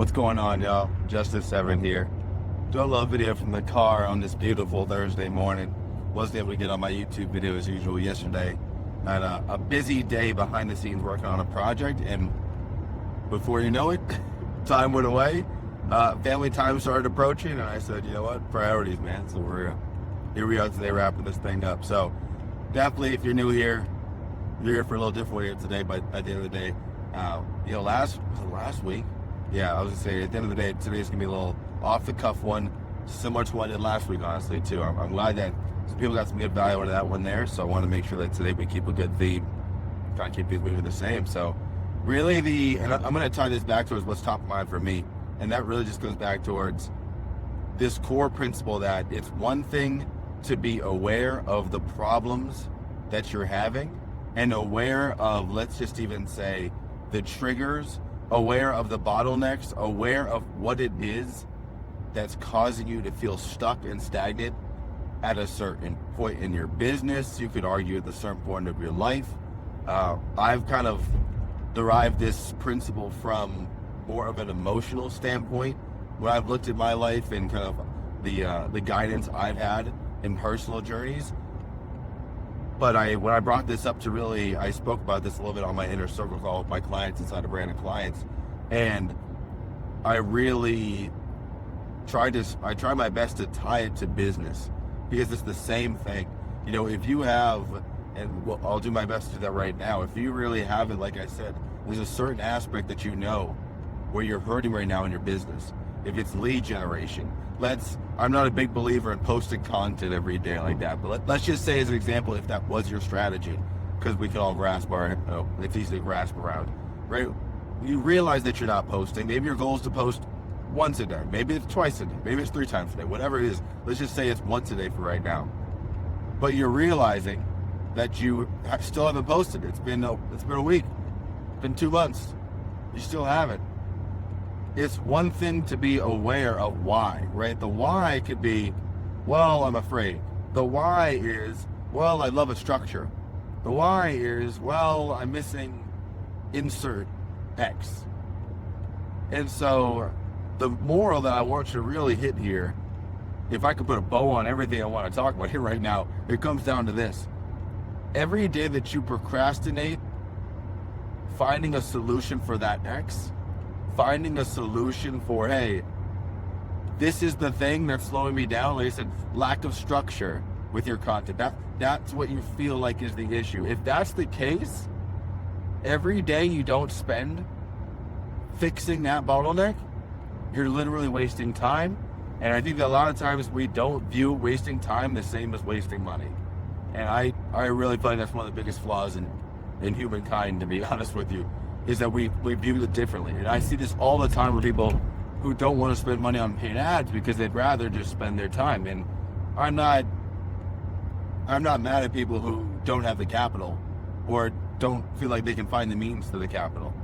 What's going on, y'all? Justice7 here. Doing a little video from the car on this beautiful Thursday morning. Wasn't able to get on my YouTube video as usual yesterday. I had a busy day behind the scenes working on a project, and before you know it, time went away. Family time started approaching, and I said, you know what? Priorities, man. So here we are today wrapping this thing up. So definitely, if you're new here, you're here for a little different way here today, but at the end of the day, last week? Yeah, I was gonna say, at the end of the day, today's gonna be a little off the cuff one, similar to what I did last week, honestly, too. I'm glad that some people got some good value out of that one there, so I want to make sure that today we keep a good theme, try to keep these moving the same. So really and I'm gonna tie this back towards what's top of mind for me, and that really just goes back towards this core principle that it's one thing to be aware of the problems that you're having and aware of, let's just even say, the triggers, aware of the bottlenecks, aware of what it is that's causing you to feel stuck and stagnant at a certain point in your business. You could argue at a certain point of your life. I've kind of derived this principle from more of an emotional standpoint when I've looked at my life and kind of the guidance I've had in personal journeys. But when I brought this up I spoke about this a little bit on my inner circle call with my clients inside of Brand of Clients, and I really try my best to tie it to business, because it's the same thing. You know, if you have, and I'll do my best to do that right now, if you really have it, like I said, there's a certain aspect that you know where you're hurting right now in your business. If it's lead generation, I'm not a big believer in posting content every day like that, but let's just say as an example, if that was your strategy, because we can all it's easy to grasp around, right? You realize that you're not posting. Maybe your goal is to post once a day. Maybe it's twice a day. Maybe it's 3 times a day, whatever it is. Let's just say it's once a day for right now. But you're realizing that you still haven't posted. It's been a week. It's been 2 months. You still haven't. It's one thing to be aware of why, right? The why could be, well, I'm afraid. The why is, well, I love a structure. The why is, well, I'm missing insert X. And so the moral that I want you to really hit here, if I could put a bow on everything I want to talk about here right now, it comes down to this. Every day that you procrastinate finding a solution for that X, finding a solution for, hey, this is the thing that's slowing me down. Like I said, lack of structure with your content. That's what you feel like is the issue. If that's the case, every day you don't spend fixing that bottleneck, you're literally wasting time. And I think that a lot of times we don't view wasting time the same as wasting money. And I really feel like that's one of the biggest flaws in humankind, to be honest with you, is that we view it differently. And I see this all the time with people who don't want to spend money on paid ads because they'd rather just spend their time. And I'm not mad at people who don't have the capital or don't feel like they can find the means to the capital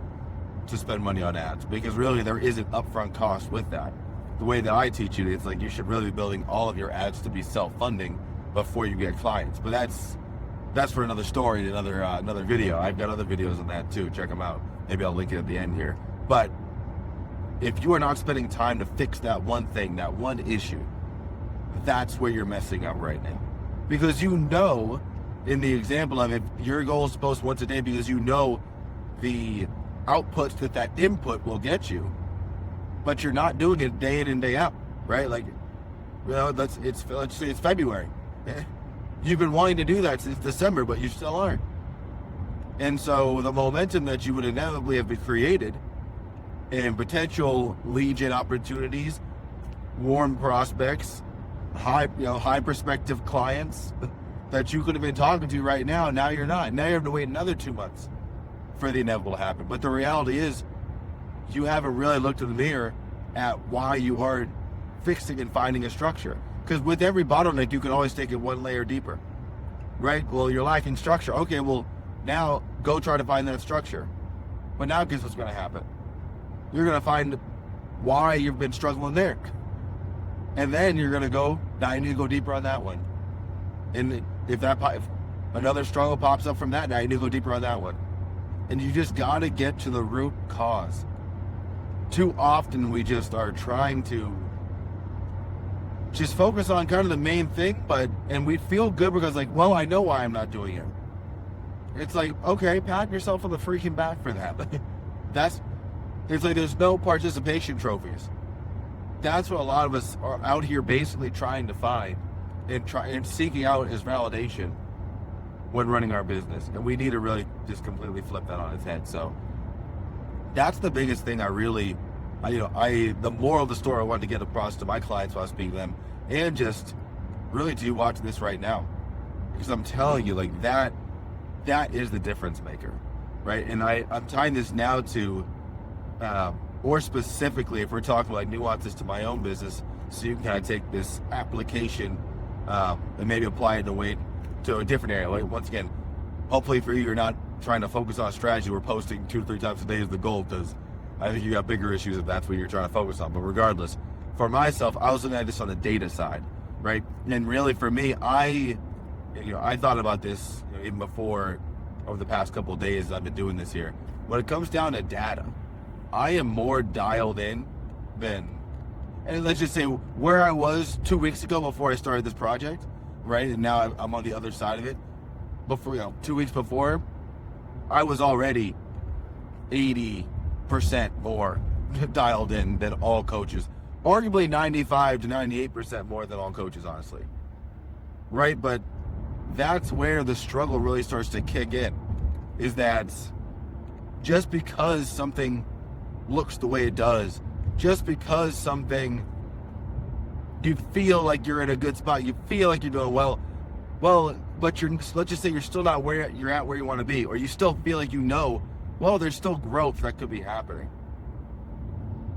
to spend money on ads, because really there is an upfront cost with that. The way that I teach it, it's like you should really be building all of your ads to be self-funding before you get clients. But that's for another story, another video. I've got other videos on that too. Check them out. Maybe I'll link it at the end here. But if you are not spending time to fix that one thing, that one issue, that's where you're messing up right now. Because you know, in the example of it, your goal is to post once a day because you know the outputs that input will get you, but you're not doing it day in and day out, right? Like, let's say it's February. You've been wanting to do that since December, but you still aren't. And so the momentum that you would inevitably have been created and potential lead gen opportunities, warm prospects, high prospective clients that you could have been talking to right now, now you're not. Now you have to wait another 2 months for the inevitable to happen. But the reality is you haven't really looked in the mirror at why you aren't fixing and finding a structure. Because with every bottleneck, you can always take it one layer deeper, right? Well, you're lacking structure. Okay, well, now go try to find that structure. But now guess what's going to happen? You're going to find why you've been struggling there. And then you're going to go, now you need to go deeper on that one. And if another struggle pops up from that, now you need to go deeper on that one. And you just got to get to the root cause. too often we just are trying to just focus on kind of the main thing, and we feel good because like, well, I know why I'm not doing it. It's like, okay, pat yourself on the freaking back for that. It's like there's no participation trophies. That's what a lot of us are out here basically trying to find and seeking out as validation when running our business. And we need to really just completely flip that on its head. So that's the biggest thing the moral of the story I wanted to get across to my clients while I speak to them, and just really to you watching this right now. Because I'm telling you, like that is the difference maker, right? And I'm tying this now to, or specifically, if we're talking like nuances to my own business, so you can kind of take this application and maybe apply it to a different area. Like once again, hopefully for you, you're not trying to focus on strategy. We're posting 2 to 3 times a day is the goal, because I think you got bigger issues if that's what you're trying to focus on. But regardless, for myself, I was looking at this on the data side, right? And really for me, I thought about this even before, over the past couple of days I've been doing this here. When it comes down to data, I am more dialed in than, and let's just say where I was 2 weeks ago before I started this project, right? And now I'm on the other side of it. Before, 2 weeks before, I was already 80% more dialed in than all coaches. Arguably 95 to 98% more than all coaches, honestly. Right? But that's where the struggle really starts to kick in, is that just because something looks the way it does, just because something, you feel like you're in a good spot, you feel like you're doing well, but let's just say you're still not where you're at where you want to be, or you still feel like there's still growth that could be happening.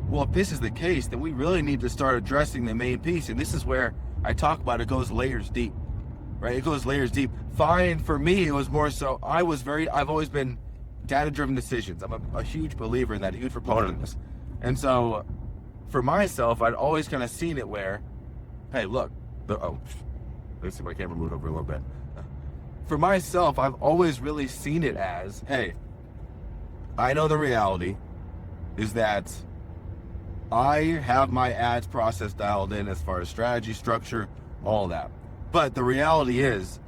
Well, if this is the case, then we really need to start addressing the main piece, and this is where I talk about it goes layers deep, right? It goes layers deep. Fine, for me, it was more so, I've always been data-driven decisions. I'm a huge believer in that, a huge proponent of this. And so, for myself, I'd always kind of seen it where, hey, look, let's see if my camera moved over a little bit. For myself, I've always really seen it as, hey, I know the reality is that I have my ads process dialed in as far as strategy, structure, all that. But the reality is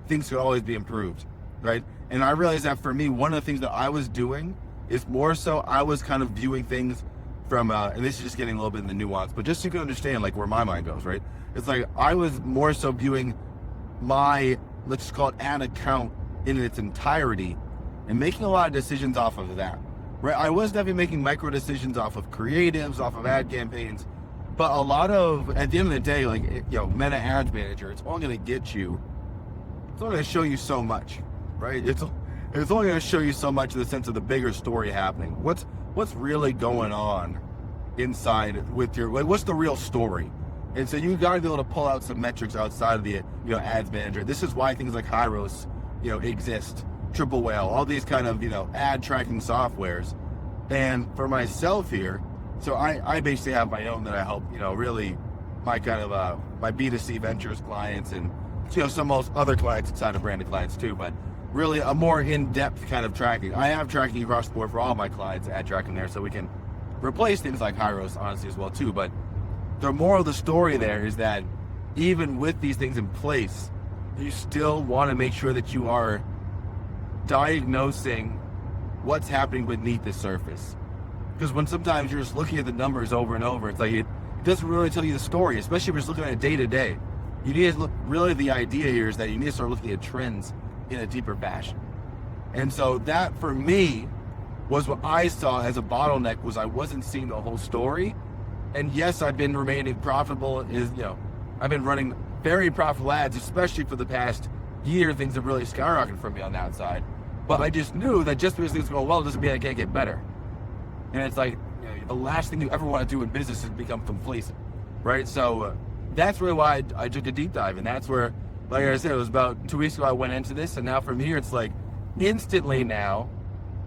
things could always be improved, right? And I realized that for me, one of the things that I was doing is more so I was kind of viewing things from, and this is just getting a little bit in the nuance, but just so you can understand like where my mind goes, right? It's like I was more so viewing my, let's just call it ad account in its entirety and making a lot of decisions off of that, right? I was definitely making micro decisions off of creatives, off of ad campaigns, but a lot of, at the end of the day, like, Meta Ads Manager, it's only going to show you so much, right? It's only going to show you so much in the sense of the bigger story happening. What's really going on inside with what's the real story? And so you got to be able to pull out some metrics outside of the, ads manager. This is why things like Hyros, exist, Triple Whale, all these kind of, ad tracking softwares. And for myself here, so I basically have my own that I help, really my kind of, my B2C ventures clients and, some most other clients inside of branded clients too, but really a more in-depth kind of tracking. I have tracking across the board for all my clients, ad tracking there, so we can replace things like Hyros, honestly, as well too. But the moral of the story there is that even with these things in place, you still want to make sure that you are diagnosing what's happening beneath the surface. Because when sometimes you're just looking at the numbers over and over, it's like it doesn't really tell you the story, especially if you're just looking at it day to day. You need to look, really the idea here is that you need to start looking at trends in a deeper fashion. And so that for me was what I saw as a bottleneck, was I wasn't seeing the whole story. And yes, I've been remaining profitable, I've been running very profitable ads, especially for the past year. Things have really skyrocketed for me on that side. But I just knew that just because things go well doesn't mean I can't get better. And it's like, the last thing you ever want to do in business is become complacent, right? So that's really why I took a deep dive. And that's where, like I said, it was about 2 weeks ago I went into this. And now from here, it's like instantly now.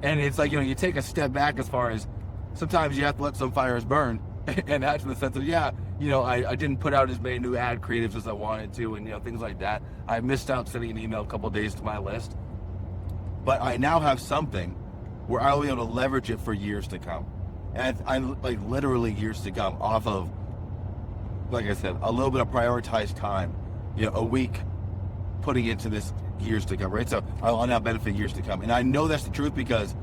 And it's like, you take a step back as far as sometimes you have to let some fires burn. And that's in the sense of, I didn't put out as many new ad creatives as I wanted to, and, things like that. I missed out sending an email a couple of days to my list. But I now have something where I'll be able to leverage it for years to come. And I like literally years to come off of, like I said, a little bit of prioritized time, a week putting into this years to come, right? So I'll now benefit years to come. And I know that's the truth because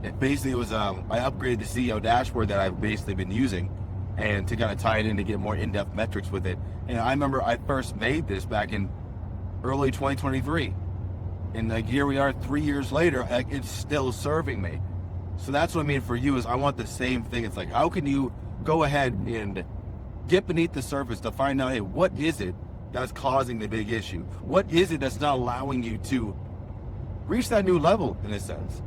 it was, I upgraded the CEO dashboard that I've basically been using, and to kind of tie it in to get more in-depth metrics with it. And I remember I first made this back in early 2023. And like here we are 3 years later, like it's still serving me. So that's what I mean for you is I want the same thing. It's like, how can you go ahead and get beneath the surface to find out, hey, what is it that's causing the big issue? What is it that's not allowing you to reach that new level in a sense?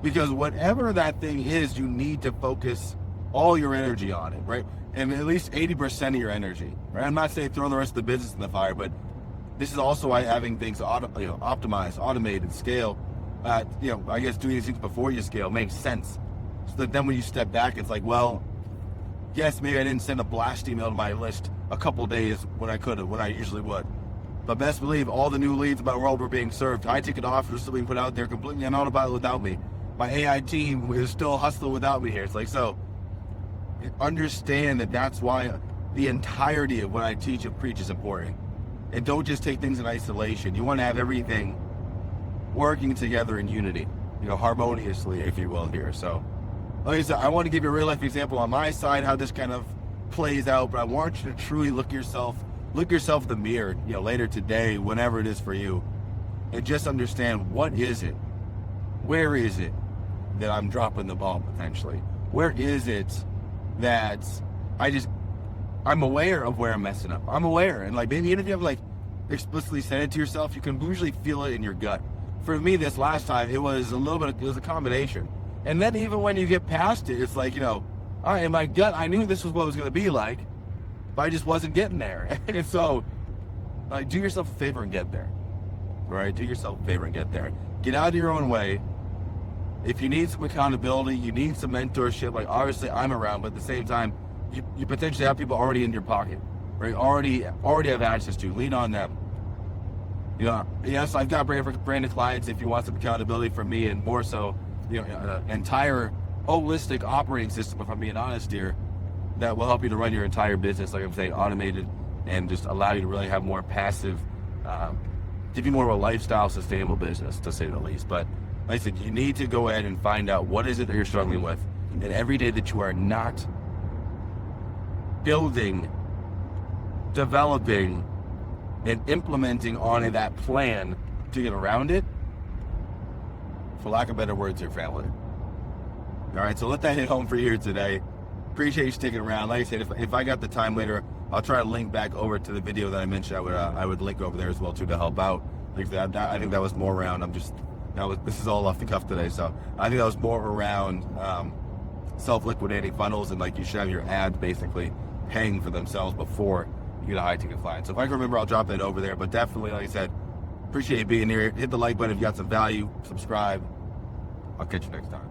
Because whatever that thing is, you need to focus all your energy on it, right? And at least 80% of your energy, right? I'm not saying throw the rest of the business in the fire, but this is also why having things optimized, automated, scale, I guess doing these things before you scale makes sense. So that then when you step back, it's like, well, yes, maybe I didn't send a blast email to my list a couple days when I could have, when I usually would. But best believe all the new leads about world were being served. I take it off, they're still being put out there completely on autopilot without me. My AI team is still hustling without me here. It's like, so understand that that's why the entirety of what I teach and preach is important. And don't just take things in isolation. You want to have everything working together in unity, harmoniously, if you will, here. So, like I said, I want to give you a real life example on my side, how this kind of plays out, but I want you to truly look yourself in the mirror, later today, whenever it is for you, and just understand, what is it? Where is it that I'm dropping the ball potentially? Where is it that I'm aware of where I'm messing up? I'm aware, and like maybe even if you have explicitly said it to yourself, you can usually feel it in your gut. For me, this last time, it was a combination. And then even when you get past it, it's like, all right, in my gut, I knew this was what it was going to be like, but I just wasn't getting there. And so, do yourself a favor and get there. Right? Do yourself a favor and get there. Get out of your own way. If you need some accountability, you need some mentorship, obviously I'm around, but at the same time, you potentially have people already in your pocket, right? Already have access to. Lean on them. Yes, I've got branded clients if you want some accountability from me, and more so, an entire holistic operating system, if I'm being honest here, that will help you to run your entire business, like I'm saying, automated, and just allow you to really have more passive, give you more of a lifestyle, sustainable business, to say the least. But like I said, you need to go ahead and find out what is it that you're struggling with, and every day that you are not building, developing, and implementing on that plan to get around it, for lack of better words, your family. All right, so let that hit home for you here today. Appreciate you sticking around. Like I said, if I got the time later, I'll try to link back over to the video that I mentioned. I would link over there as well too to help out. Like that, I think that was more around. This is all off the cuff today, so I think that was more around self-liquidating funnels, and you should have your ads basically paying for themselves before you get a high-ticket client. So if I can remember, I'll drop that over there. But definitely, like I said, appreciate you being here. Hit the like button if you got some value. Subscribe. I'll catch you next time.